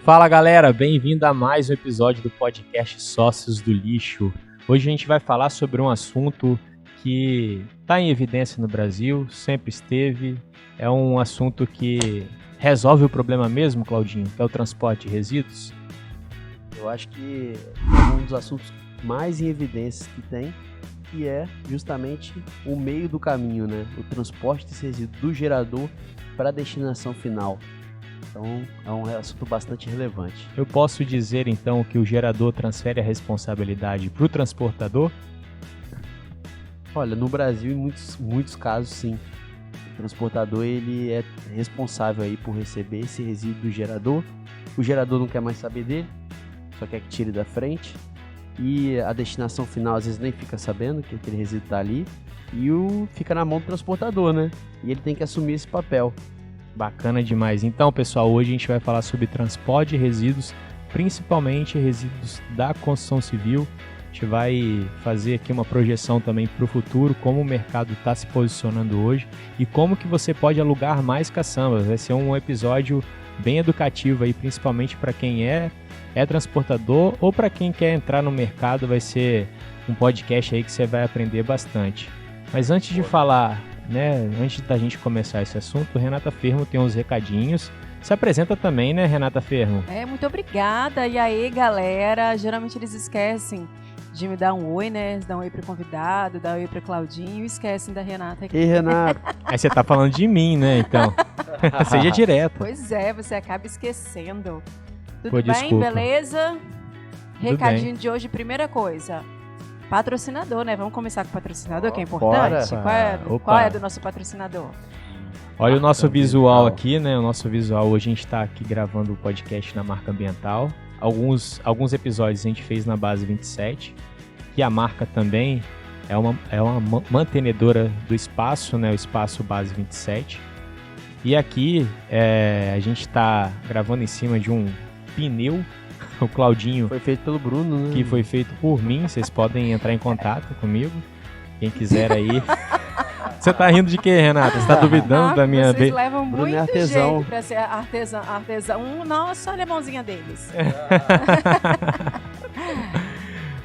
Fala galera, bem-vindo a mais um episódio do podcast Sócios do Lixo. Hoje a gente vai falar sobre um assunto que está em evidência no Brasil, sempre esteve. É um assunto que resolve o problema mesmo, Claudinho, que é o transporte de resíduos. Eu acho que é um dos assuntos mais em evidência que tem, que é justamente o meio do caminho, né? O transporte desse resíduo do gerador para a destinação final. Então, é um assunto bastante relevante. Eu posso dizer, então, que o gerador transfere a responsabilidade para o transportador? Olha, no Brasil, em muitos casos, sim. O transportador, ele é responsável aí por receber esse resíduo do gerador. O gerador não quer mais saber dele, só quer que tire da frente. E a destinação final, às vezes, nem fica sabendo que aquele resíduo está ali. E fica na mão do transportador, né? E ele tem que assumir esse papel. Bacana demais. Então, pessoal, hoje a gente vai falar sobre transporte de resíduos, principalmente resíduos da construção civil. A gente vai fazer aqui uma projeção também para o futuro, como o mercado está se posicionando hoje e como que você pode alugar mais caçambas. Vai ser um episódio bem educativo aí, principalmente para quem é transportador ou para quem quer entrar no mercado. Vai ser um podcast aí que você vai aprender bastante. Mas antes de falar, antes da gente começar esse assunto, Renata Fermo tem uns recadinhos. Se apresenta também, né, Renata Fermo? Muito obrigada. E aí, galera? Geralmente eles esquecem de me dar um oi, né? Dar um oi pro convidado, dar um oi pro Claudinho e esquecem da Renata aqui. Ei, Renata! Aí você tá falando de mim, né, então? Seja direto. Pois é, você acaba esquecendo. Tudo Pô, bem? desculpa. Beleza? Tudo Recadinho bem. de hoje, primeira coisa. Patrocinador, né? Vamos começar com o patrocinador, que é Bora. importante. Opa. Qual é do nosso patrocinador? Olha o nosso Marca visual Ambiental. aqui, né? O nosso visual, hoje a gente tá aqui gravando o podcast na Marca Ambiental. Alguns episódios a gente fez na base 27. E a marca também é uma mantenedora do espaço, né? O espaço base 27. E aqui a gente tá gravando em cima de um pneu. O Claudinho, Foi feito pelo Bruno, né? que foi feito por mim. Vocês podem entrar em contato comigo. Quem quiser aí. Você tá rindo de quê, Renata? Você tá duvidando da minha... Vocês levam Bruno é muito artesão. jeito pra ser artesão. Nossa, olha a mãozinha deles.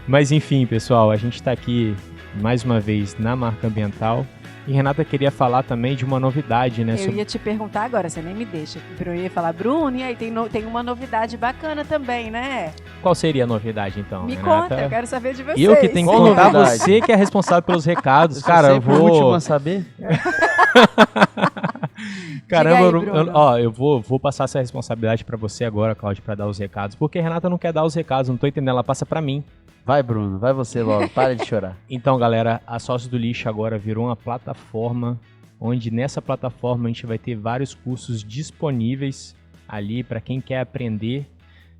Mas enfim, pessoal, a gente tá aqui mais uma vez na Marca Ambiental. E Renata queria falar também de uma novidade, né? Eu ia te perguntar agora, você nem me deixa. Eu ia falar, Bruno, e aí tem uma novidade bacana também, né? Qual seria a novidade, então, Me Renata? conta, eu quero saber de vocês. E eu que tenho que Qual contar, novidade? você que é responsável pelos recados. Eu sou Cara, eu sempre o último vou... a saber. Caramba, Diga aí, Bruno. eu vou passar essa responsabilidade pra você agora, Cláudio, pra dar os recados. Porque a Renata não quer dar os recados, não tô entendendo, ela passa pra mim. Vai, Bruno, vai você logo. Para de chorar. Então, galera, a Sócios do Lixo agora virou uma plataforma, onde nessa plataforma a gente vai ter vários cursos disponíveis ali para quem quer aprender.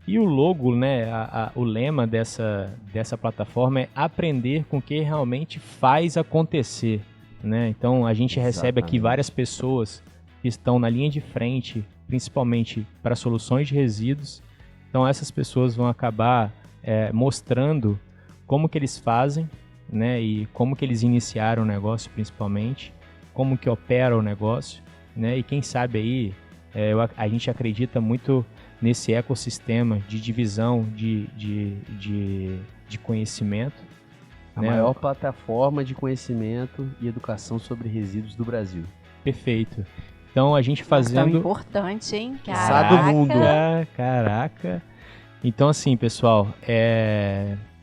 E o logo, né, o lema dessa plataforma é aprender com quem realmente faz acontecer, né? Então a gente recebe aqui Exatamente. várias pessoas que estão na linha de frente, principalmente para soluções de resíduos. Então essas pessoas vão acabar mostrando como que eles fazem, né, e como que eles iniciaram o negócio principalmente, como que opera o negócio, né, e quem sabe aí a gente acredita muito nesse ecossistema de divisão de conhecimento. A né? maior plataforma de conhecimento e educação sobre resíduos do Brasil. Perfeito. Então a gente Tão fazendo... importante, hein? Quiçá do mundo. Caraca. Então assim, pessoal,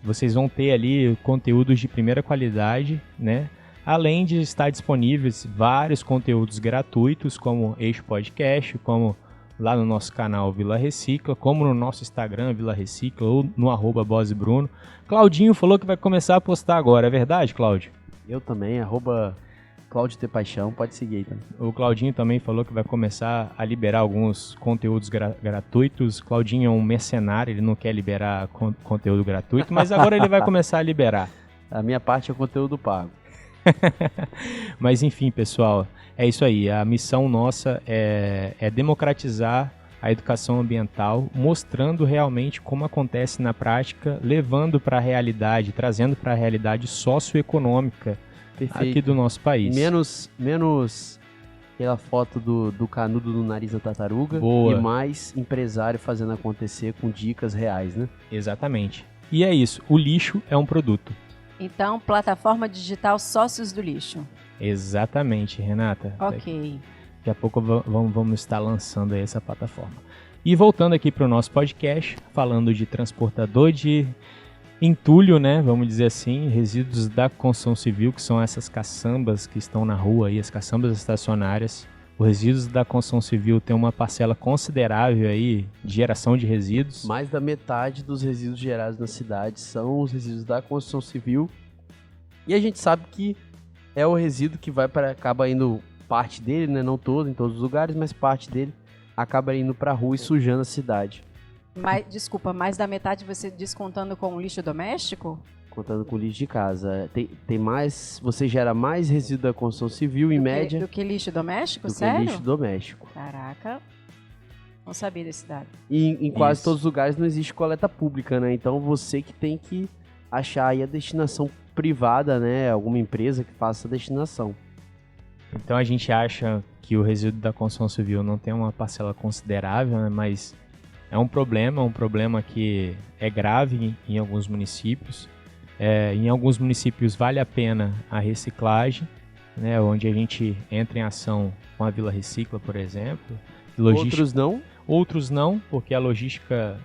vocês vão ter ali conteúdos de primeira qualidade, né? Além de estar disponíveis vários conteúdos gratuitos, como este podcast, como lá no nosso canal Vila Recicla, como no nosso Instagram Vila Recicla ou no @BossBruno. Claudinho falou que vai começar a postar agora, é verdade, Cláudio? Eu também, Cláudio T. Paixão, pode seguir aí também. O Claudinho também falou que vai começar a liberar alguns conteúdos gratuitos. Claudinho é um mercenário, ele não quer liberar conteúdo gratuito, mas agora ele vai começar a liberar. A minha parte é o conteúdo pago. Mas enfim, pessoal, é isso aí. A missão nossa é democratizar a educação ambiental, mostrando realmente como acontece na prática, levando para a realidade, trazendo para a realidade socioeconômica Perfeito. aqui do nosso país. Menos Aquela foto do canudo no nariz da tartaruga. Boa. E mais empresário fazendo acontecer com dicas reais, né? Exatamente. E é isso, o lixo é um produto. Então, plataforma digital Sócios do Lixo. Exatamente, Renata. Ok. Daqui a pouco vamos estar lançando aí essa plataforma. E voltando aqui para o nosso podcast, falando de transportador de entulho, né? Vamos dizer assim, resíduos da construção civil, que são essas caçambas que estão na rua aí, as caçambas estacionárias. Os resíduos da construção civil tem uma parcela considerável aí de geração de resíduos. Mais da metade dos resíduos gerados na cidade são os resíduos da construção civil. E a gente sabe que é o resíduo que acaba indo parte dele, né? Não todo, em todos os lugares, mas parte dele acaba indo pra rua e sujando a cidade. Desculpa, mais da metade você descontando com o lixo doméstico? Contando com lixo de casa. Tem mais, você gera mais resíduo da construção civil, em média, Do que lixo doméstico? do que Sério? lixo doméstico. Caraca. Não sabia desse dado. E em quase Isso. todos os lugares não existe coleta pública, né? Então você que tem que achar aí a destinação privada, né? Alguma empresa que faça a destinação. Então a gente acha que o resíduo da construção civil não tem uma parcela considerável, né? Mas é um problema que é grave em alguns municípios. Em alguns municípios vale a pena a reciclagem, né? Onde a gente entra em ação com a Vila Recicla, por exemplo. Outros não, Outros não, porque a logística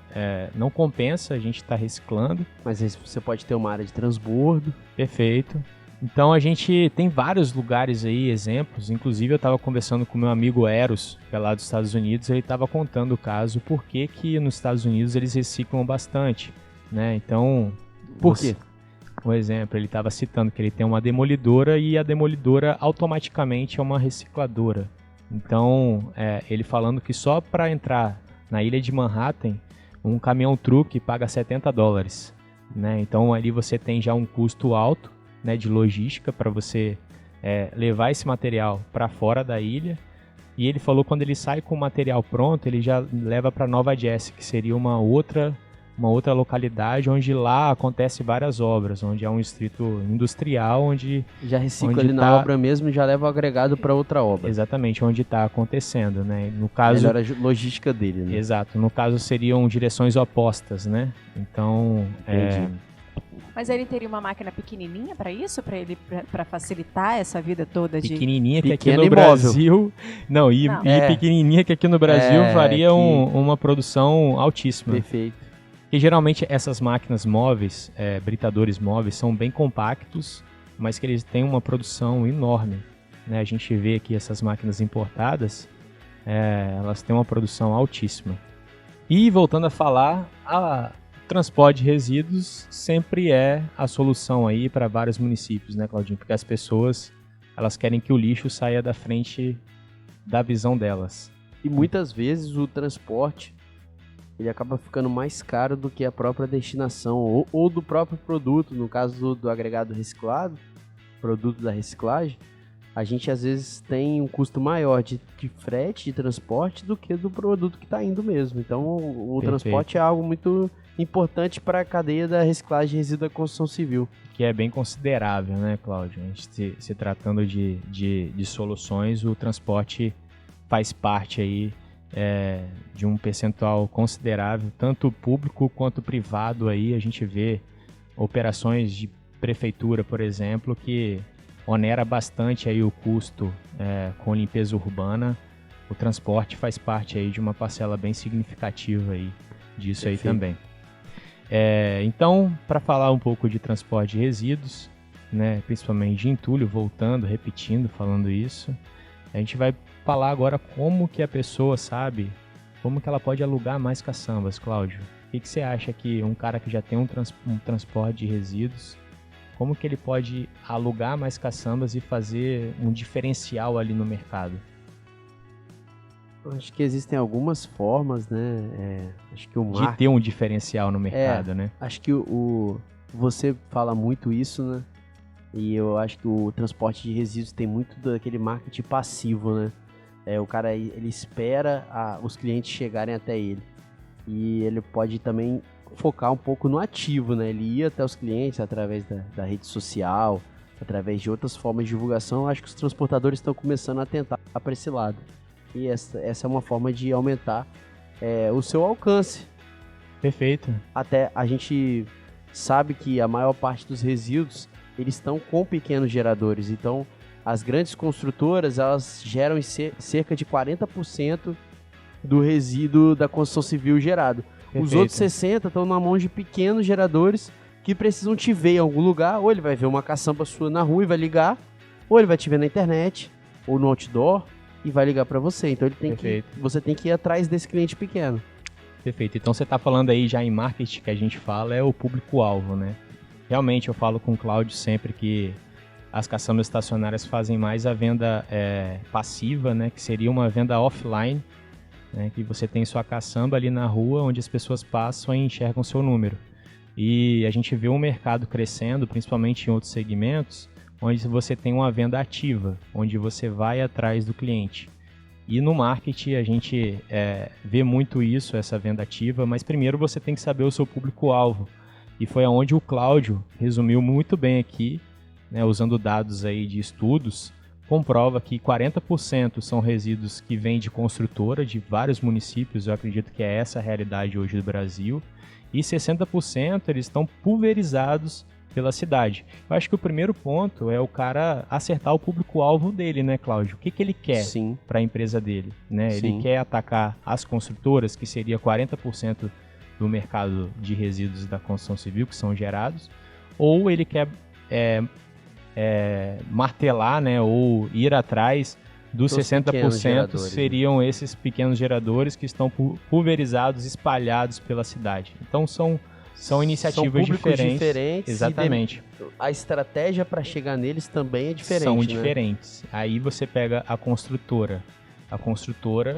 não compensa, a gente está reciclando. mas aí você pode ter uma área de transbordo. Perfeito. Então a gente tem vários lugares aí, exemplos. Inclusive eu estava conversando com meu amigo Eros, que é lá dos Estados Unidos, ele estava contando o caso, por que nos Estados Unidos eles reciclam bastante, né? Então, Por quê? um exemplo, ele estava citando que ele tem uma demolidora e a demolidora automaticamente é uma recicladora. Então, ele falando que só para entrar na ilha de Manhattan, um caminhão-truque paga $70, né? Então ali você tem já um custo alto, né, de logística para você levar esse material para fora da ilha. E ele falou que quando ele sai com o material pronto, ele já leva para Nova Jersey, que seria uma outra localidade onde lá acontece várias obras, onde é um distrito industrial, onde Já recicla Onde ali na tá- obra mesmo e já leva o agregado para outra obra. exatamente onde está acontecendo, né? No caso, Melhora a logística dele, né? exato. No caso seriam direções opostas, né? Então, Entendi. Mas ele teria uma máquina pequenininha para isso? Para facilitar essa vida toda de... pequenininha que aqui Pequeno no imóvel. Brasil, não, e É. pequenininha que aqui no Brasil faria que- uma produção altíssima. Perfeito. E geralmente essas máquinas móveis, britadores móveis, são bem compactos, mas que eles têm uma produção enorme, né? A gente vê aqui essas máquinas importadas, elas têm uma produção altíssima. E voltando a falar, o transporte de resíduos sempre é a solução aí para vários municípios, né, Claudinho? Porque as pessoas, elas querem que o lixo saia da frente da visão delas. E muitas vezes o transporte ele acaba ficando mais caro do que a própria destinação ou do próprio produto. No caso do agregado reciclado, produto da reciclagem, a gente às vezes tem um custo maior de frete, de transporte, do que do produto que está indo mesmo. Então o Perfeito. transporte é algo muito importante para a cadeia da reciclagem de resíduo da construção civil. Que é bem considerável, né, Cláudio? A gente se tratando de soluções, o transporte faz parte aí de um percentual considerável, tanto público quanto privado aí. A gente vê operações de prefeitura, por exemplo, que onera bastante aí o custo com limpeza urbana. O transporte faz parte aí de uma parcela bem significativa aí disso. Perfeito. Aí também. Então, para falar um pouco de transporte de resíduos, né, principalmente de entulho, voltando, repetindo, falando isso, a gente vai falar agora como que a pessoa sabe, como que ela pode alugar mais caçambas, Cláudio. O que você acha que um cara que já tem um transporte de resíduos, como que ele pode alugar mais caçambas e fazer um diferencial ali no mercado? Eu acho que existem algumas formas, né? Acho que o De marketing... ter um diferencial no mercado, né? Acho que você fala muito isso, né? E eu acho que o transporte de resíduos tem muito daquele marketing passivo, né? O cara, ele espera os clientes chegarem até ele. E ele pode também focar um pouco no ativo, né? Ele ir até os clientes através da rede social, através de outras formas de divulgação, eu acho que os transportadores estão começando a tentar para esse lado. E essa é uma forma de aumentar o seu alcance. Perfeito. Até a gente sabe que a maior parte dos resíduos, eles estão com pequenos geradores. Então, as grandes construtoras, elas geram cerca de 40% do resíduo da construção civil gerado. Perfeito. Os outros 60% estão na mão de pequenos geradores que precisam te ver em algum lugar, ou ele vai ver uma caçamba sua na rua e vai ligar, ou ele vai te ver na internet, ou no outdoor, e vai ligar para você. Então você tem que ir atrás desse cliente pequeno. Perfeito. Então você está falando aí já em marketing, que a gente fala é o público-alvo, né? Realmente eu falo com o Cláudio sempre que as caçambas estacionárias fazem mais a venda passiva, né? Que seria uma venda offline, né? Que você tem sua caçamba ali na rua, onde as pessoas passam e enxergam seu número. E a gente vê um mercado crescendo, principalmente em outros segmentos, onde você tem uma venda ativa, onde você vai atrás do cliente. E no marketing a gente vê muito isso, essa venda ativa, mas primeiro você tem que saber o seu público-alvo. E foi aonde o Cláudio resumiu muito bem aqui, né, usando dados aí de estudos, comprova que 40% são resíduos que vêm de construtora de vários municípios, eu acredito que é essa a realidade hoje do Brasil, e 60% eles estão pulverizados pela cidade. Eu acho que o primeiro ponto é o cara acertar o público-alvo dele, né, Cláudio? O que ele quer para a empresa dele, né? Ele quer atacar as construtoras, que seria 40% do mercado de resíduos da construção civil que são gerados, ou ele quer martelar, né, ou ir atrás dos 60% seriam esses pequenos geradores que estão pulverizados, espalhados pela cidade. Então são iniciativas diferentes. Exatamente. A estratégia para chegar neles também é diferente. São diferentes. Aí você pega a construtora. A construtora,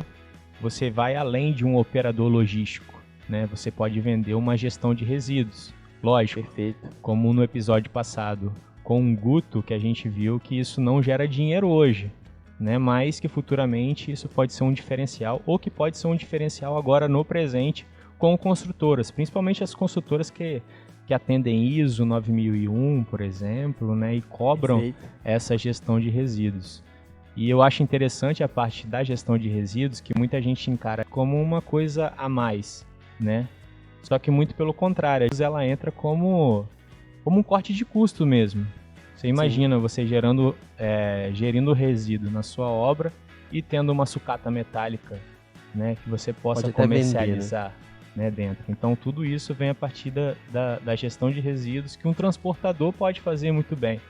você vai além de um operador logístico, né? Você pode vender uma gestão de resíduos. Lógico. Perfeito. Como no episódio passado com o Guto, que a gente viu que isso não gera dinheiro hoje, né? Mas que futuramente isso pode ser um diferencial, ou que pode ser um diferencial agora no presente com construtoras, principalmente as construtoras que atendem ISO 9001, por exemplo, né? E cobram essa gestão de resíduos. E eu acho interessante a parte da gestão de resíduos, que muita gente encara como uma coisa a mais, né? Só que muito pelo contrário, ela entra como um corte de custo mesmo. Você imagina você gerindo resíduo na sua obra e tendo uma sucata metálica, né, que você possa comercializar, né, dentro. Então tudo isso vem a partir da gestão de resíduos que um transportador pode fazer muito bem,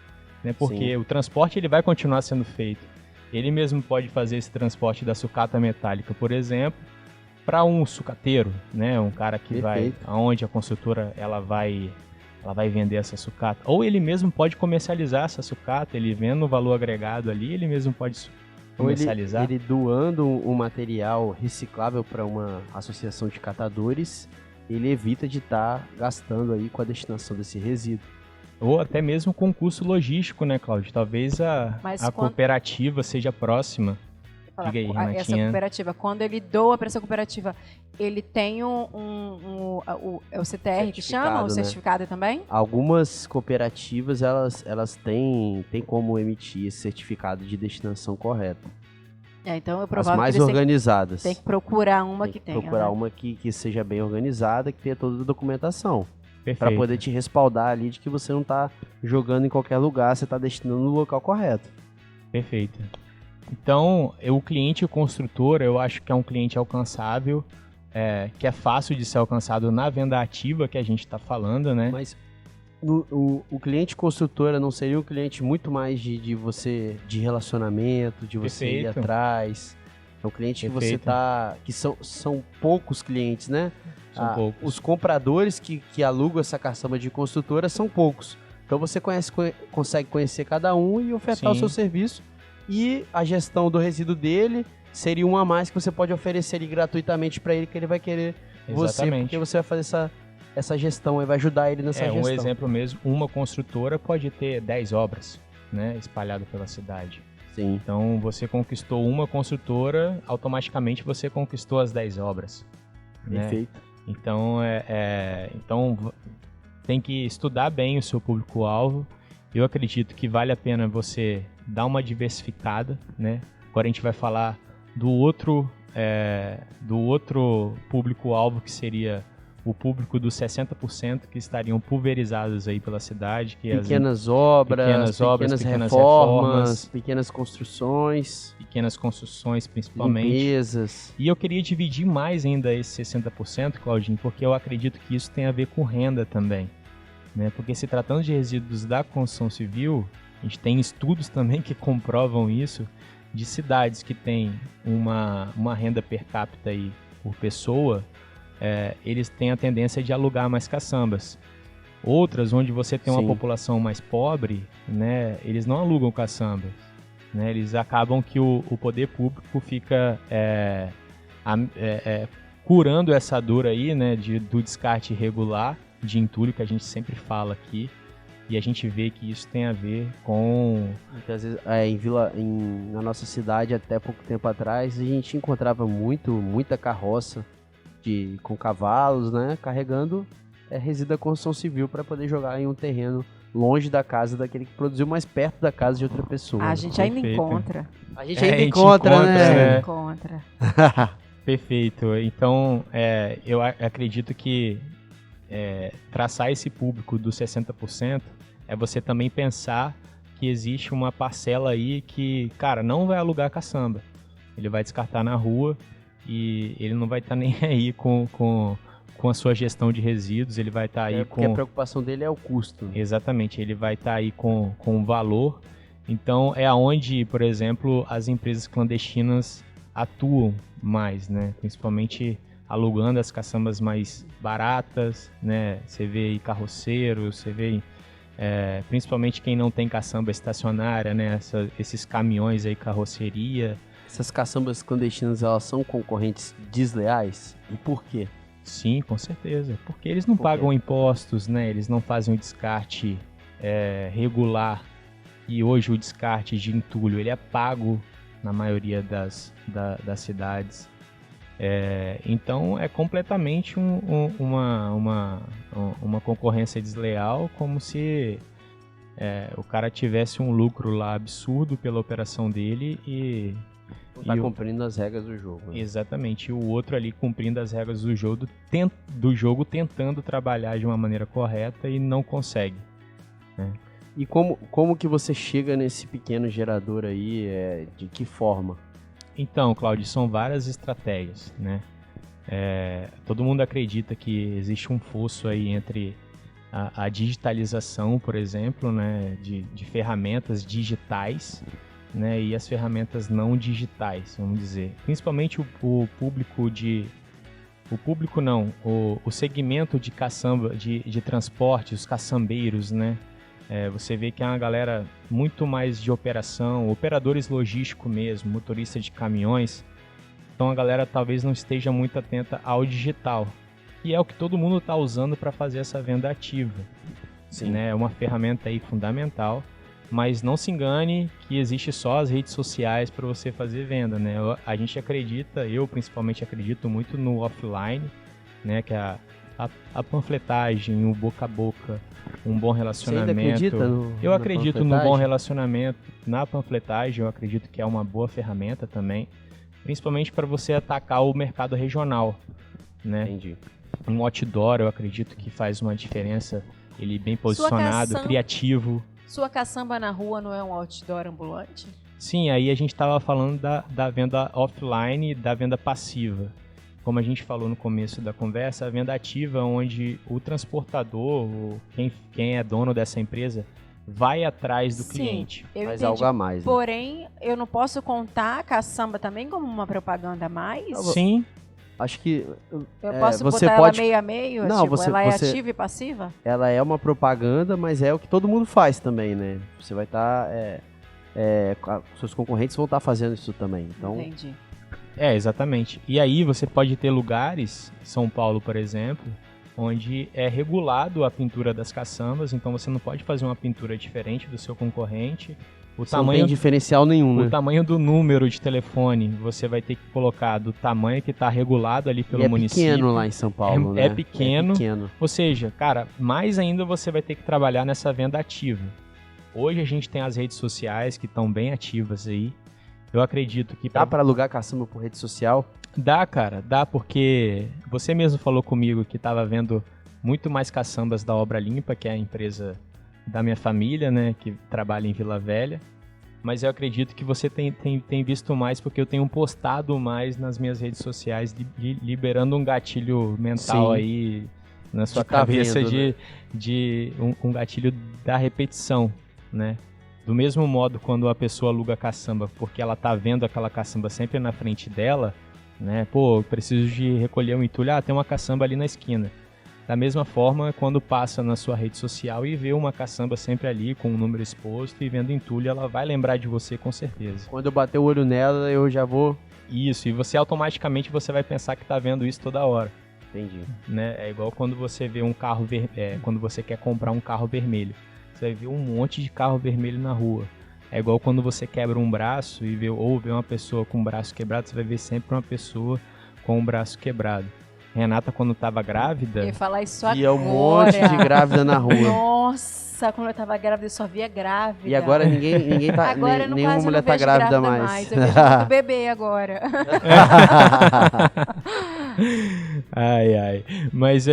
né, porque o transporte ele vai continuar sendo feito. Ele mesmo pode fazer esse transporte da sucata metálica, por exemplo, para um sucateiro, né, um cara que vai aonde a construtora ela vai vender essa sucata. Ou ele mesmo pode comercializar essa sucata, ele vendo o valor agregado ali, ele mesmo pode comercializar. Ele doando um material reciclável para uma associação de catadores, ele evita de estar gastando aí com a destinação desse resíduo. Ou até mesmo com custo logístico, né, Cláudio? Talvez a cooperativa seja próxima. Diga aí, Renatinha. Essa cooperativa, quando ele doa para essa cooperativa, ele tem o CTR que chama, o certificado também? Algumas cooperativas, elas têm como emitir esse certificado de destinação correta. Então é provável as mais organizadas. Tem que procurar uma que tenha. Procurar uma que seja bem organizada, que tenha toda a documentação. Para poder te respaldar ali de que você não está jogando em qualquer lugar, você está destinando no local correto. Perfeito. Então, o cliente construtor, eu acho que é um cliente alcançável, que é fácil de ser alcançado na venda ativa que a gente está falando, né? Mas o cliente construtora não seria um cliente muito mais de você, de relacionamento, de você ir atrás? É um cliente que você tá... que são poucos clientes, né? São poucos. Os compradores que alugam essa caçamba de construtora são poucos. Então você consegue conhecer cada um e ofertar o seu serviço. E a gestão do resíduo dele seria um a mais que você pode oferecer ali gratuitamente para ele, que ele vai querer você, porque você vai fazer essa gestão e vai ajudar ele nessa gestão. Um exemplo mesmo, uma construtora pode ter 10 obras, né, espalhadas pela cidade. Sim. Então você conquistou uma construtora, automaticamente você conquistou as 10 obras. Perfeito. Né? Então, então tem que estudar bem o seu público-alvo eu acredito que vale a pena você dar uma diversificada, né? Agora a gente vai falar do outro público-alvo, que seria o público dos 60% que estariam pulverizados aí pela cidade. Que pequenas obras, pequenas reformas, pequenas construções principalmente. Limpezas. E eu queria dividir mais ainda esse 60%, Claudinho, porque eu acredito que isso tem a ver com renda também, né? Porque se tratando de resíduos da construção civil, a gente tem estudos também que comprovam isso, de cidades que têm uma renda per capita aí por pessoa, eles têm a tendência de alugar mais caçambas. Outras, onde você tem uma população mais pobre, né, eles não alugam caçambas, né? Eles acabam que o poder público fica curando essa dor aí, né, do descarte irregular de entulho, que a gente sempre fala aqui. E a gente vê que isso tem a ver com... Muitas vezes, na nossa cidade, até pouco tempo atrás, a gente encontrava muita carroça com cavalos, né? Carregando resíduo da construção civil para poder jogar em um terreno longe da casa daquele que produziu, mais perto da casa de outra pessoa. A gente ainda encontra. A gente ainda encontra, né? Encontra. Perfeito. Então, eu acredito que traçar esse público dos 60% é você também pensar que existe uma parcela aí que, cara, não vai alugar caçamba. Ele vai descartar na rua e ele não vai estar nem aí com a sua gestão de resíduos, ele vai estar aí porque a preocupação dele é o custo. Exatamente, ele vai estar aí com o valor. Então, é aonde, por exemplo, as empresas clandestinas atuam mais, né? Principalmente alugando as caçambas mais baratas, né? Você vê aí carroceiros, você vê principalmente quem não tem caçamba estacionária, né? Esses caminhões aí, carroceria. Essas caçambas clandestinas, elas são concorrentes desleais? E por quê? Sim, com certeza. Porque eles não pagam impostos, né? Eles não fazem o descarte regular. E hoje o descarte de entulho, ele é pago na maioria das cidades. Então é completamente uma concorrência desleal, como se o cara tivesse um lucro lá absurdo pela operação dele e tá cumprindo as regras do jogo. Né? Exatamente, e o outro ali cumprindo as regras do jogo, tentando trabalhar de uma maneira correta e não consegue. Né? E como que você chega nesse pequeno gerador aí, de que forma? Então, Cláudio, são várias estratégias, né? Todo mundo acredita que existe um fosso aí entre a digitalização, por exemplo, né, de ferramentas digitais, né, e as ferramentas não digitais, vamos dizer. Principalmente o segmento de caçamba, de transporte, os caçambeiros, né? Você vê que é uma galera muito mais de operação, operadores logísticos mesmo, motorista de caminhões. Então a galera talvez não esteja muito atenta ao digital, que é o que todo mundo está usando para fazer essa venda ativa. Sim. Né? É uma ferramenta aí fundamental, mas não se engane que existe só as redes sociais para você fazer venda. Né? A gente acredita, eu principalmente acredito muito no offline, né? Que é a panfletagem, o boca a boca, um bom relacionamento. Você ainda acredita eu acredito no bom relacionamento, na panfletagem, eu acredito que é uma boa ferramenta também, principalmente para você atacar o mercado regional, né? Entendi. Um outdoor, eu acredito que faz uma diferença, ele bem posicionado, criativo. Sua caçamba na rua não é um outdoor ambulante? Sim, aí a gente estava falando da venda offline e da venda passiva. Como a gente falou no começo da conversa, a venda ativa, onde o transportador, quem é dono dessa empresa, vai atrás do cliente. Faz algo a mais. Né? Porém, eu não posso contar a caçamba também como uma propaganda a mais? Sim. Acho que eu posso você botar pode... ela meio a meio? Não, tipo, ela é ativa e passiva? Ela é uma propaganda, mas é o que todo mundo faz também, né? Você vai estar... seus concorrentes vão estar fazendo isso também. Então... Entendi. Exatamente. E aí você pode ter lugares, São Paulo, por exemplo, onde é regulado a pintura das caçambas, então você não pode fazer uma pintura diferente do seu concorrente. Não tem diferencial nenhum, né? O tamanho do número de telefone, você vai ter que colocar do tamanho que está regulado ali pelo município. É pequeno lá em São Paulo, né? É pequeno. Ou seja, cara, mais ainda você vai ter que trabalhar nessa venda ativa. Hoje a gente tem as redes sociais que estão bem ativas aí. Eu acredito que... Dá para alugar caçamba por rede social? Dá, cara, dá, porque você mesmo falou comigo que estava vendo muito mais caçambas da Obra Limpa, que é a empresa da minha família, né, que trabalha em Vila Velha. Mas eu acredito que você tem visto mais, porque eu tenho postado mais nas minhas redes sociais, liberando um gatilho mental Sim. aí na sua tá cabeça vendo, né? de um gatilho da repetição, né? Do mesmo modo, quando a pessoa aluga caçamba, porque ela tá vendo aquela caçamba sempre na frente dela, né? Pô, eu preciso de recolher um entulho, tem uma caçamba ali na esquina. Da mesma forma, quando passa na sua rede social e vê uma caçamba sempre ali com um número exposto e vendo entulho, ela vai lembrar de você com certeza. Quando eu bater o olho nela, eu já vou... Isso, e você automaticamente você vai pensar que tá vendo isso toda hora. Entendi. Né? É igual quando você vê um carro quando você quer comprar um carro vermelho. Você vai ver um monte de carro vermelho na rua. É igual quando você quebra um braço e vê uma pessoa com o braço quebrado, você vai ver sempre uma pessoa com o braço quebrado. Renata, quando estava grávida... Eu ia falar isso E agora. é um monte de grávida na rua. Nossa, quando eu tava grávida, eu só via grávida. E agora ninguém tá... Agora eu não nenhuma quase mulher não tá vejo grávida mais. Eu vejo muito bebê agora. Ai. Mas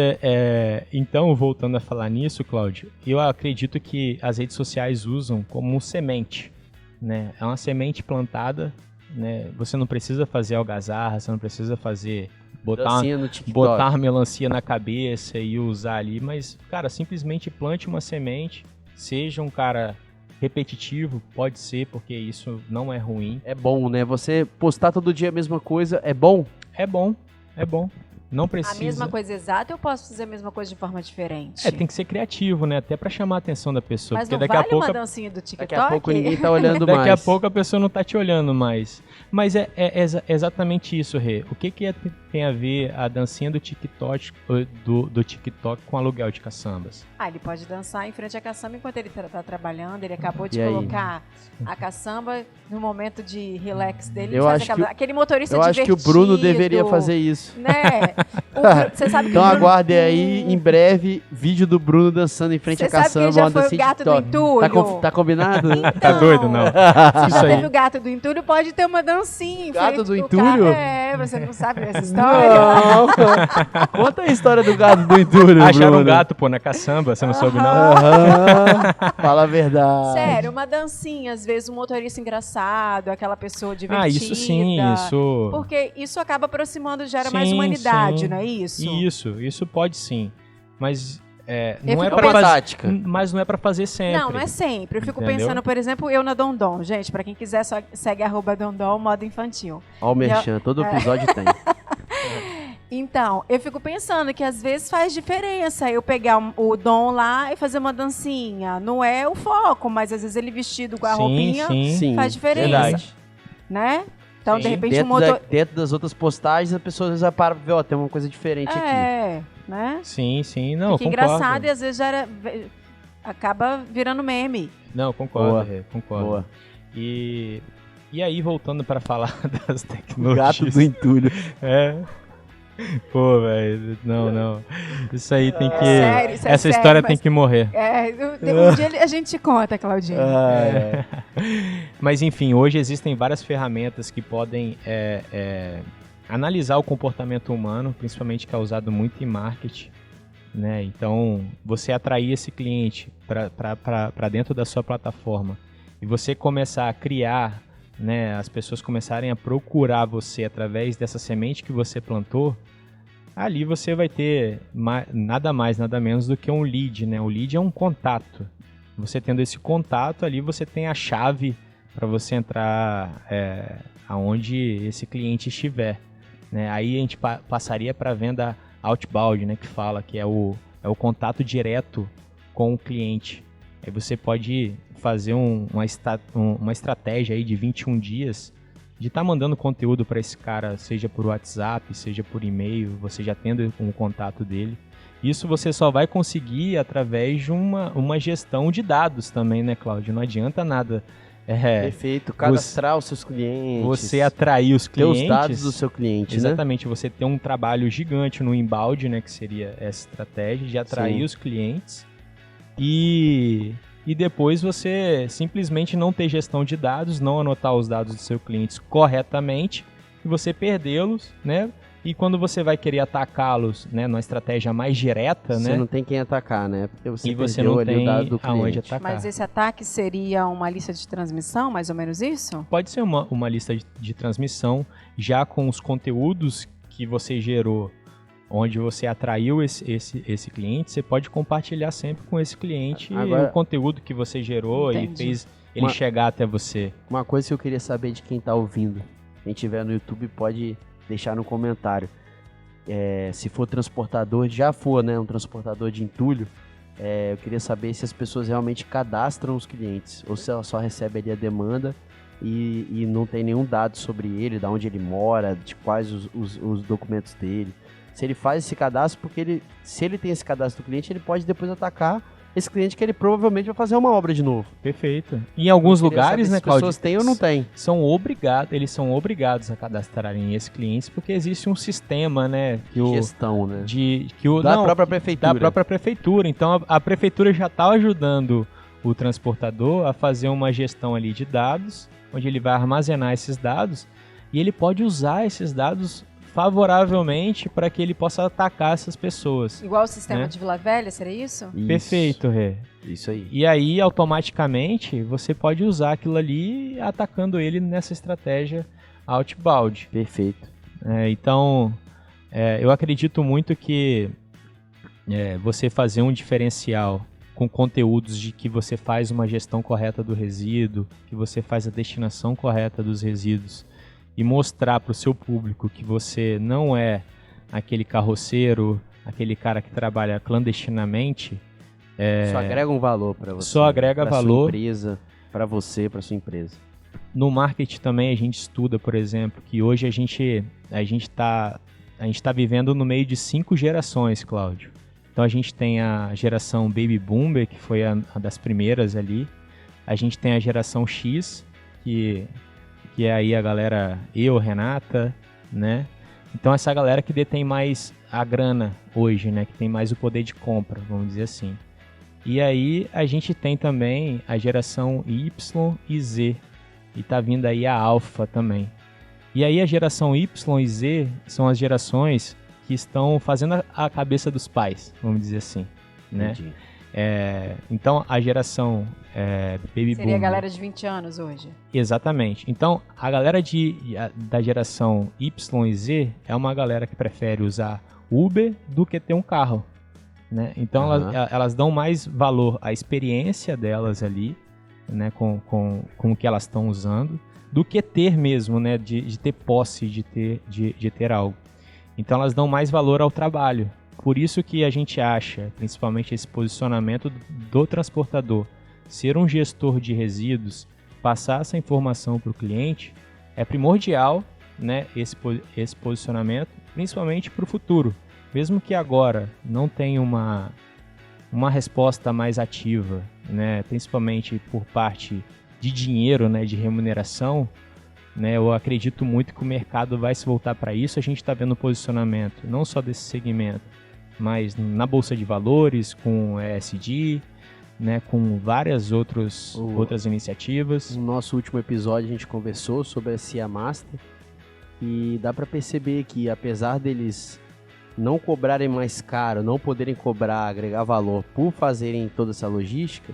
então, voltando a falar nisso, Cláudio, eu acredito que as redes sociais usam como semente, né? É uma semente plantada, né? Você não precisa fazer algazarra, você não precisa fazer... Botar uma melancia na cabeça e usar ali, mas, cara, simplesmente plante uma semente, seja um cara repetitivo, pode ser, porque isso não é ruim. É bom, né? Você postar todo dia a mesma coisa é bom? É bom. Não precisa... A mesma coisa exata, eu posso fazer a mesma coisa de forma diferente? Tem que ser criativo, né? Até pra chamar a atenção da pessoa. Mas porque não daqui vale a pouco uma dancinha do TikTok? Daqui a pouco ninguém tá olhando mais. Daqui a pouco a pessoa não tá te olhando mais. Mas é exatamente isso, Rê. O que tem a ver a dancinha do TikTok, do TikTok com aluguel de caçambas? Ele pode dançar em frente à caçamba enquanto ele tá trabalhando. Ele acabou de E aí? colocar a caçamba no momento de relax dele. Eu faz acho que aquele motorista Eu acho que o Bruno deveria fazer isso. Né? Você sabe que Então o Bruno... aguardem aí, em breve, vídeo do Bruno dançando em frente à Você sabe que caçamba. ele já uma foi o dancinha gato do TikTok. entulho? Tá combinado? Tá doido, não? Se Isso já aí. teve o gato do entulho, pode ter uma dancinha. em Gato frente do ao entulho? carro. Você não sabe dessa história? Não. Conta a história do gato do entulho, Acharam Bruno. um gato, pô, na caçamba, você não soube, não? Aham. Fala a verdade. Sério, uma dancinha, às vezes um motorista engraçado, aquela pessoa divertida. Isso sim, isso... Porque isso acaba aproximando, gera Sim, mais humanidade, sim. não é isso? Isso pode sim. Mas Eu não é fico pra fazer... tática. Mas não é pra fazer sempre. Não é sempre. Eu fico Entendeu? pensando, por exemplo, eu na Dondon. Gente, pra quem quiser, só segue @Dondon, modo infantil. Ó o merchan, todo episódio tem. Então, eu fico pensando que às vezes faz diferença eu pegar o Dom lá e fazer uma dancinha. Não é o foco, mas às vezes ele vestido com a roupinha Sim, faz diferença. verdade. Né? Então, Sim. de repente, o motor... Dentro das outras postagens, a pessoa às vezes vai parar pra ver, ó, tem uma coisa diferente aqui. Né? Sim, não, Fica concordo. engraçado e às vezes acaba virando meme. Não, concordo, Boa. Rê, concordo. Boa. E aí, voltando pra falar das O tecnologias... gato do entulho. Pô, velho, não. Isso aí tem que... Sério, isso é Essa sério, história mas- tem que morrer. Um dia a gente te conta, Claudinho. Mas enfim, hoje existem várias ferramentas que podem analisar o comportamento humano, principalmente que é usado muito em marketing, né? Então, você atrair esse cliente para dentro da sua plataforma e você começar a criar, né, as pessoas começarem a procurar você através dessa semente que você plantou, ali você vai ter nada mais, nada menos do que um lead, né? O lead é um contato. Você tendo esse contato ali, você tem a chave para você entrar aonde esse cliente estiver, né? Aí a gente passaria para a venda outbound, né? Que fala que é o contato direto com o cliente. Aí você pode fazer uma estratégia aí de 21 dias de estar mandando conteúdo para esse cara, seja por WhatsApp, seja por e-mail, você já tendo um contato dele. Isso você só vai conseguir através de uma gestão de dados também, né, Cláudio? Não adianta nada Perfeito. Cadastrar os seus clientes. você atrair os ter clientes. os dados do seu cliente, né? Exatamente, você ter um trabalho gigante no inbound, né, que seria essa estratégia de atrair Sim. os clientes e e depois você simplesmente não ter gestão de dados, não anotar os dados dos seus clientes corretamente e você perdê-los, né? E quando você vai querer atacá-los, né, numa estratégia mais direta, Você né? não tem quem atacar, né? Porque você E você perdeu não ali tem o dado do aonde cliente. atacar. Mas esse ataque seria uma lista de transmissão, mais ou menos isso? Pode ser uma lista de transmissão, já com os conteúdos que você gerou, onde você atraiu esse cliente, você pode compartilhar sempre com esse cliente Agora, o conteúdo que você gerou e entendi. fez ele chegar até você. uma coisa que eu queria saber de quem tá ouvindo, quem tiver no YouTube pode deixar no comentário. Se for transportador, já for, né, um transportador de entulho, eu queria saber se as pessoas realmente cadastram os clientes, ou se ela só recebe ali a demanda e não tem nenhum dado sobre ele, de onde ele mora, de quais os documentos dele. Se ele faz esse cadastro, porque se ele tem esse cadastro do cliente, ele pode depois atacar esse cliente que ele provavelmente vai fazer uma obra de novo. Perfeito. Em alguns Eu queria lugares, saber né, se as Claudio? pessoas têm ou não têm. Eles são obrigados a cadastrarem esses clientes porque existe um sistema, né, Gestão, né? da própria prefeitura. Da própria prefeitura. Então a prefeitura já está ajudando o transportador a fazer uma gestão ali de dados, onde ele vai armazenar esses dados e ele pode usar esses dados favoravelmente para que ele possa atacar essas pessoas. Igual o sistema Né? de Vila Velha, seria isso? Isso. Perfeito, Rê. Isso aí. E aí, automaticamente, você pode usar aquilo ali atacando ele nessa estratégia outbound. Perfeito. Então, eu acredito muito que você fazer um diferencial com conteúdos de que você faz uma gestão correta do resíduo, que você faz a destinação correta dos resíduos e mostrar para o seu público que você não é aquele carroceiro, aquele cara que trabalha clandestinamente. Só agrega um valor para você. Só agrega pra valor. Sua empresa, para você, para sua empresa. No marketing também a gente estuda, por exemplo, que hoje a gente está vivendo no meio de 5 gerações, Cláudio. Então a gente tem a geração Baby Boomer, que foi a das primeiras ali. A gente tem a geração X, que é aí a galera, Renata, né? Então essa galera que detém mais a grana hoje, né? Que tem mais o poder de compra, vamos dizer assim. E aí a gente tem também a geração Y e Z. E tá vindo aí a Alpha também. E aí a geração Y e Z são as gerações que estão fazendo a cabeça dos pais, vamos dizer assim, né? Entendi. Então a geração Baby Seria a Boomer... galera de 20 anos hoje. Exatamente. Então a galera da geração Y e Z é uma galera que prefere usar Uber do que ter um carro, né? Então elas dão mais valor à experiência delas ali, né, com o que elas estão usando, do que ter mesmo, né, de ter posse, de ter algo. Então elas dão mais valor ao trabalho. Por isso que a gente acha, principalmente esse posicionamento do transportador, ser um gestor de resíduos, passar essa informação para o cliente, é primordial, né, esse posicionamento, principalmente para o futuro. Mesmo que agora não tenha uma resposta mais ativa, né, principalmente por parte de dinheiro, né, de remuneração, né, eu acredito muito que o mercado vai se voltar para isso. A gente está vendo o posicionamento não só desse segmento, mas na Bolsa de Valores, com ESG, né, com várias outras iniciativas. No nosso último episódio a gente conversou sobre a CIA Master e dá para perceber que apesar deles não cobrarem mais caro, não poderem cobrar, agregar valor por fazerem toda essa logística,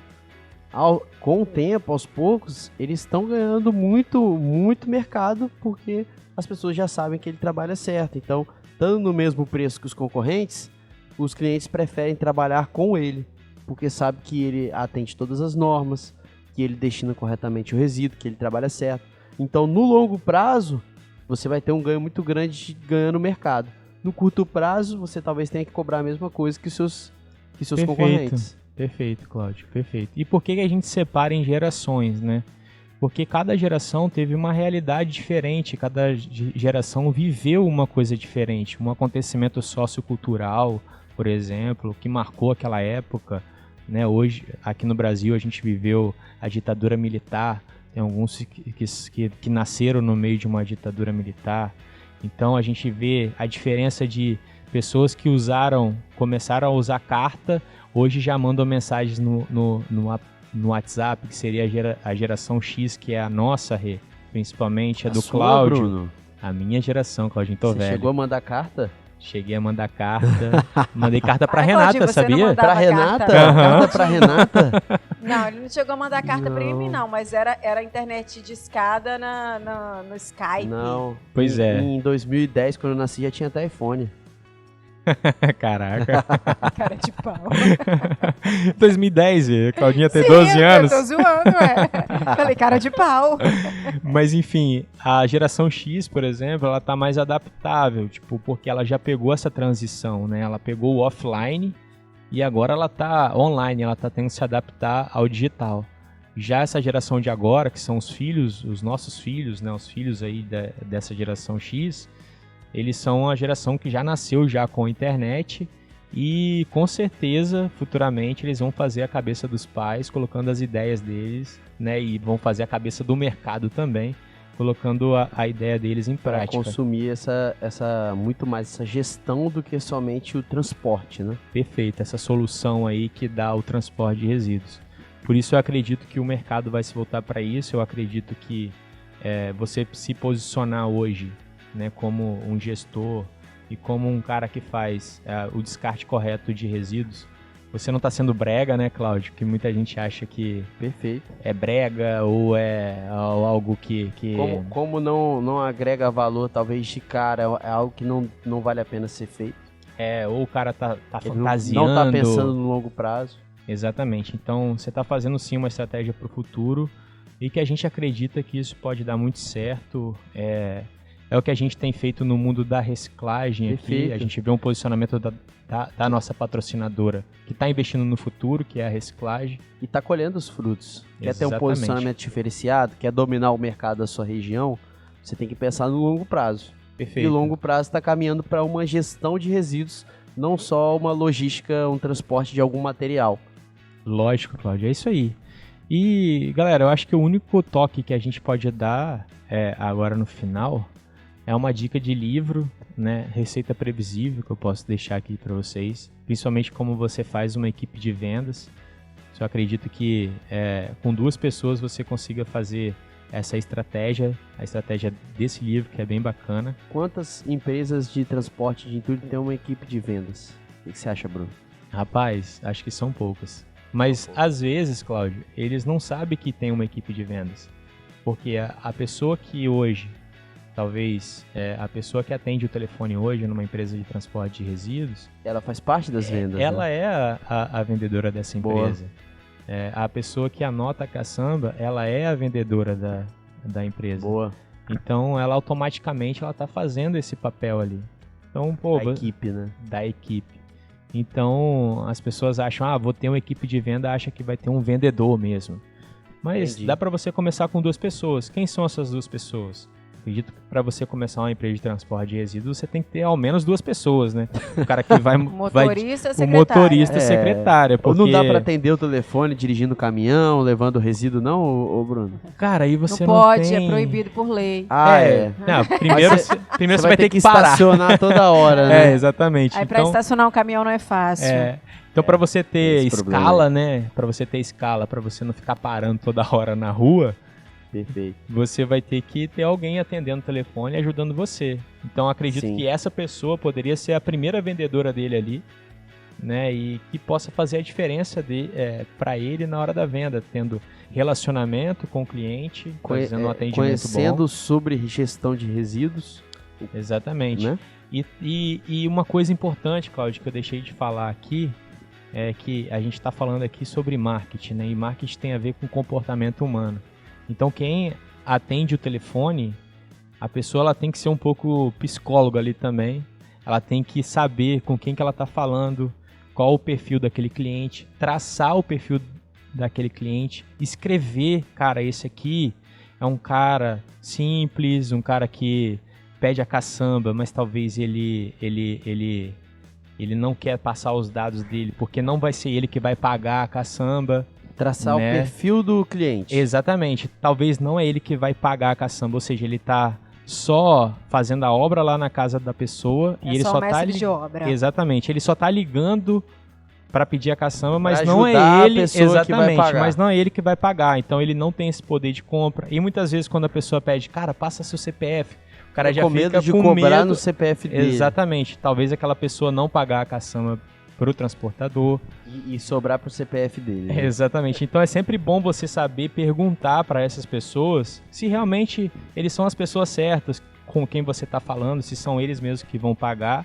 com o tempo, aos poucos, eles estão ganhando muito, muito mercado porque as pessoas já sabem que ele trabalha certo. Então, estando no mesmo preço que os concorrentes, os clientes preferem trabalhar com ele, porque sabe que ele atende todas as normas, que ele destina corretamente o resíduo, que ele trabalha certo. Então, no longo prazo, você vai ter um ganho muito grande ganhando no mercado. No curto prazo, você talvez tenha que cobrar a mesma coisa que seus concorrentes. Perfeito, Cláudio, perfeito. E por que a gente separa em gerações, né? Porque cada geração teve uma realidade diferente, cada geração viveu uma coisa diferente, um acontecimento sociocultural, por exemplo, que marcou aquela época, né? Hoje, aqui no Brasil, a gente viveu a ditadura militar, tem alguns que nasceram no meio de uma ditadura militar. Então a gente vê a diferença de pessoas que começaram a usar carta, hoje já mandam mensagens no no WhatsApp, que seria a geração X, que é a nossa, principalmente a do sua, Cláudio. Bruno? A minha geração, Claudinho, tô Você velho. chegou a mandar carta? Cheguei a mandar carta. Mandei carta pra Ai, Renata, Claudinho, você não sabia? mandava Pra Renata? carta? Aham. Carta pra Renata? Não, ele não chegou a mandar carta pra Não. mim, não, mas era internet de escada no Skype. Não. Pois é. Em 2010, quando eu nasci, já tinha até iPhone. Caraca. Cara de pau. 2010, Claudinha tem Sim, 12 anos. Eu tô zoando, Falei, cara de pau. Mas enfim, a geração X, por exemplo, ela tá mais adaptável, tipo, porque ela já pegou essa transição, né? Ela pegou o offline e agora ela tá online, ela tá tendo que se adaptar ao digital. Já essa geração de agora, que são os filhos, os nossos filhos, né? Os filhos aí dessa geração X, eles são a geração que já nasceu já com a internet e com certeza, futuramente, eles vão fazer a cabeça dos pais, colocando as ideias deles, né? E vão fazer a cabeça do mercado também, colocando a ideia deles em Pra prática. consumir muito mais essa gestão do que somente o transporte, né? Perfeito, essa solução aí que dá o transporte de resíduos. Por isso eu acredito que o mercado vai se voltar para isso, eu acredito que você se posicionar hoje, né, como um gestor e como um cara que faz o descarte correto de resíduos, você não está sendo brega, né, Cláudio? Que muita gente acha que Perfeito. é brega ou é algo que... Como não agrega valor, talvez de cara, é algo que não vale a pena ser feito. ou o cara tá Ele fantasiando... não tá pensando no longo prazo. Exatamente. Então, você está fazendo sim uma estratégia para o futuro e que a gente acredita que isso pode dar muito certo. É o que a gente tem feito no mundo da reciclagem aqui. Perfeito. A gente vê um posicionamento da nossa patrocinadora que está investindo no futuro, que é a reciclagem. E tá colhendo os frutos. Quer ter um Exatamente. posicionamento diferenciado, quer dominar o mercado da sua região, você tem que pensar no longo prazo. Perfeito. E o longo prazo está caminhando para uma gestão de resíduos, não só uma logística, um transporte de algum material. Lógico, Cláudio, é isso aí. E, galera, eu acho que o único toque que a gente pode dar agora no final é uma dica de livro, né? Receita Previsível, que eu posso deixar aqui para vocês. Principalmente como você faz uma equipe de vendas. Eu acredito que com 2 pessoas você consiga fazer essa estratégia, a estratégia desse livro, que é bem bacana. Quantas empresas de transporte de entulho têm uma equipe de vendas? O que você acha, Bruno? Rapaz, acho que são poucas. Mas, às vezes, Cláudio, eles não sabem que tem uma equipe de vendas. Porque a pessoa que hoje, talvez, a pessoa que atende o telefone hoje numa empresa de transporte de resíduos... Ela faz parte das vendas, Ela né? é a vendedora dessa Boa. empresa. A pessoa que anota a caçamba, ela é a vendedora da empresa. Boa. Então, ela automaticamente está fazendo esse papel ali. Então, A equipe, né? Da equipe. Então, as pessoas acham, vou ter uma equipe de venda, acha que vai ter um vendedor mesmo. Mas Entendi. dá para você começar com 2 pessoas. Quem são essas 2 pessoas? Acredito que para você começar uma empresa de transporte de resíduos, você tem que ter ao menos 2 pessoas, né? O cara que vai... Motorista, o secretária. motorista, secretária. Ou Porque... não dá para atender o telefone dirigindo o caminhão, levando o resíduo, não, ô Bruno? Cara, aí você não não pode, tem... é proibido por lei. Não, primeiro Você você vai ter que parar. estacionar toda hora, né? Exatamente. Aí pra estacionar um caminhão não é fácil. Então, para você ter esse problema escala, né? Para você ter escala, para você não ficar parando toda hora na rua, Perfeito. você vai ter que ter alguém atendendo o telefone e ajudando você. Então, acredito Sim. que essa pessoa poderia ser a primeira vendedora dele ali, né? E que possa fazer a diferença para ele na hora da venda, tendo relacionamento com o cliente, fazendo um atendimento Conhecendo bom. sobre gestão de resíduos, Exatamente. né? E uma coisa importante, Cláudio, que eu deixei de falar aqui, é que a gente está falando aqui sobre marketing, né? E marketing tem a ver com comportamento humano. Então, quem atende o telefone, a pessoa ela tem que ser um pouco psicóloga ali também. Ela tem que saber com quem que ela está falando, qual o perfil daquele cliente, traçar o perfil daquele cliente, escrever, cara, esse aqui é um cara simples, um cara que pede a caçamba, mas talvez ele não quer passar os dados dele, porque não vai ser ele que vai pagar a caçamba. Traçar né? o perfil do cliente. Exatamente. Talvez não é ele que vai pagar a caçamba, ou seja, ele tá só fazendo a obra lá na casa da pessoa e ele só só o tá mestre de obra. Exatamente. Ele só tá ligando para pedir a caçamba, mas Pra não é ajudar a ele, pessoa que vai exatamente, pagar. mas não é ele que vai pagar. Então ele não tem esse poder de compra. E muitas vezes quando a pessoa pede, cara, passa seu CPF, o cara já com fica medo de com cobrar medo. no CPF dele. Exatamente. Talvez aquela pessoa não pagar a caçamba pro transportador. E sobrar pro CPF dele. né? Exatamente. Então é sempre bom você saber perguntar para essas pessoas se realmente eles são as pessoas certas com quem você está falando, se são eles mesmos que vão pagar.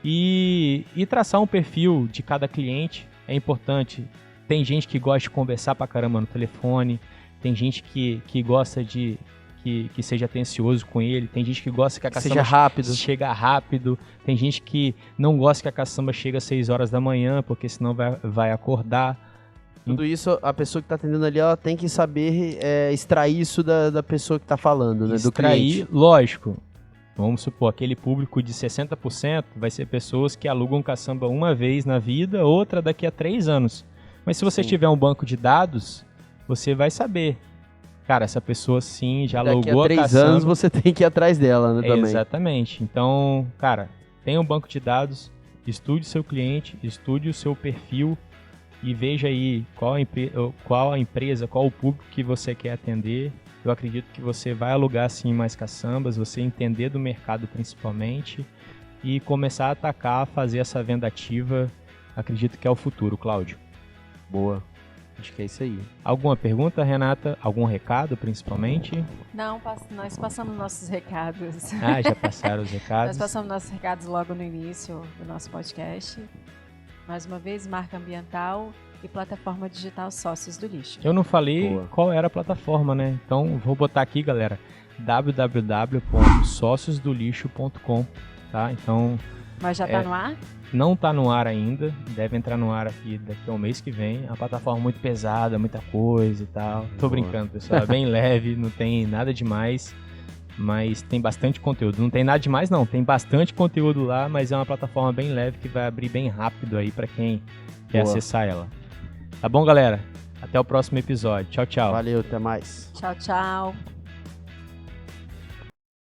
E traçar um perfil de cada cliente é importante. Tem gente que gosta de conversar pra caramba no telefone, tem gente que gosta de que seja atencioso com ele, tem gente que gosta que a caçamba Seja rápido. chega rápido, tem gente que não gosta que a caçamba chegue às 6 horas da manhã, porque senão vai acordar. Tudo isso, a pessoa que tá atendendo ali, ela tem que saber extrair isso da pessoa que tá falando, né? Do cliente. Extrair, lógico. Vamos supor, aquele público de 60% vai ser pessoas que alugam caçamba uma vez na vida, outra daqui a 3 anos. Mas se você Sim. tiver um banco de dados, você vai saber. Cara, essa pessoa sim já Daqui alugou a a 3 caçamba. anos você tem que ir atrás dela, né, também. Exatamente. Então, cara, tenha um banco de dados, estude seu cliente, estude o seu perfil e veja aí qual a empresa, qual o público que você quer atender. Eu acredito que você vai alugar sim mais caçambas, você entender do mercado principalmente e começar a atacar, fazer essa venda ativa. Acredito que é o futuro, Cláudio. Boa. Acho que é isso aí. Alguma pergunta, Renata? Algum recado, principalmente? Não, nós passamos nossos recados. Ah, já passaram os Nós recados. passamos nossos recados logo no início do nosso podcast. Mais uma vez, marca ambiental e plataforma digital Sócios do Lixo. Eu não falei Boa. qual era a plataforma, né? Então, vou botar aqui, galera, www.sociosdolixo.com, tá? Então, Mas já tá no ar? não tá no ar ainda, deve entrar no ar aqui daqui a um mês que vem. A plataforma é muito pesada, muita coisa e tal. Tô Boa. brincando, pessoal, é bem leve, não tem nada demais, mas tem bastante conteúdo. Não tem nada demais não, tem bastante conteúdo lá, mas é uma plataforma bem leve que vai abrir bem rápido aí pra quem quer Boa. acessar ela. Tá bom, galera? Até o próximo episódio. Tchau, tchau. Valeu, até mais. Tchau, tchau.